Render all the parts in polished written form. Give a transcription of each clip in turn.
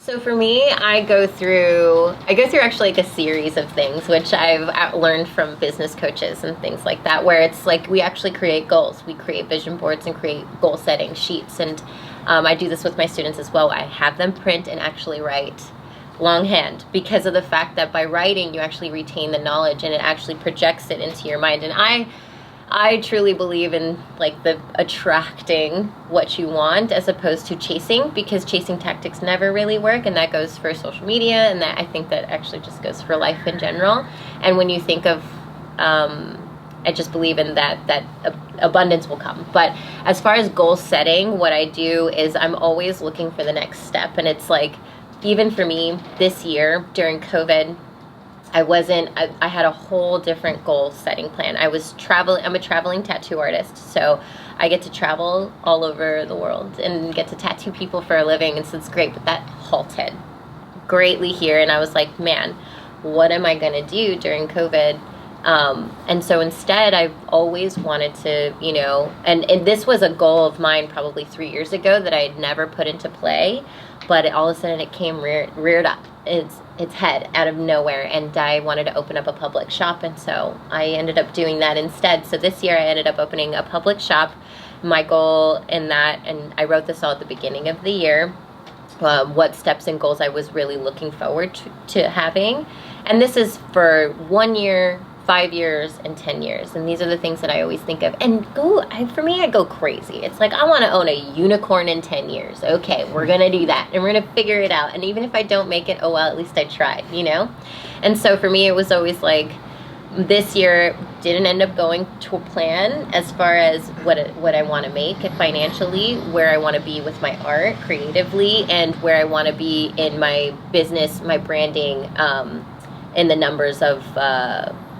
So for me, I go through actually like a series of things, which I've learned from business coaches and things like that, where it's like we actually create goals. We create vision boards and create goal setting sheets. And I do this with my students as well. I have them print and actually write longhand because of the fact that by writing, you actually retain the knowledge and it actually projects it into your mind. And I truly believe in like the attracting what you want as opposed to chasing, because chasing tactics never really work, and that goes for social media, and that I think that actually just goes for life in general. And when you think of I just believe in that abundance will come. But as far as goal setting, what I do is I'm always looking for the next step. And it's like, even for me this year during COVID, I had a whole different goal setting plan. I'm a traveling tattoo artist, so I get to travel all over the world and get to tattoo people for a living, and so it's great, but that halted greatly here, and I was like, man, what am I gonna do during COVID? And so instead, I've always wanted to, and this was a goal of mine probably 3 years ago that I had never put into play, but all of a sudden it came reared up its head out of nowhere, and I wanted to open up a public shop, and so I ended up doing that instead. So this year I ended up opening a public shop. My goal in that, and I wrote this all at the beginning of the year, what steps and goals I was really looking forward to having. And this is for 1 year, 5 years, and 10 years. And these are the things that I always think of. And for me, I go crazy. It's like, I want to own a unicorn in 10 years. Okay, we're going to do that. And we're going to figure it out. And even if I don't make it, oh well, at least I tried, And so for me, it was always like, this year didn't end up going to a plan as far as what I want to make financially, where I want to be with my art creatively, and where I want to be in my business, my branding, in the numbers of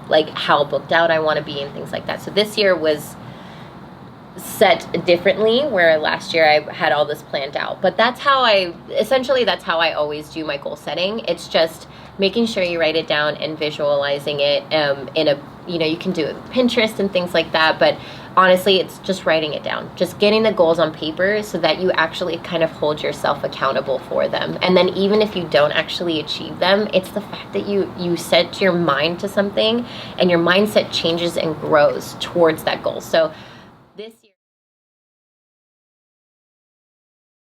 like how booked out I want to be and things like that. So this year was set differently, where last year I had all this planned out. But that's how I always do my goal setting. It's just making sure you write it down and visualizing it you can do it with Pinterest and things like that, but honestly, it's just writing it down, just getting the goals on paper so that you actually kind of hold yourself accountable for them. And then even if you don't actually achieve them, it's the fact that you set your mind to something and your mindset changes and grows towards that goal. So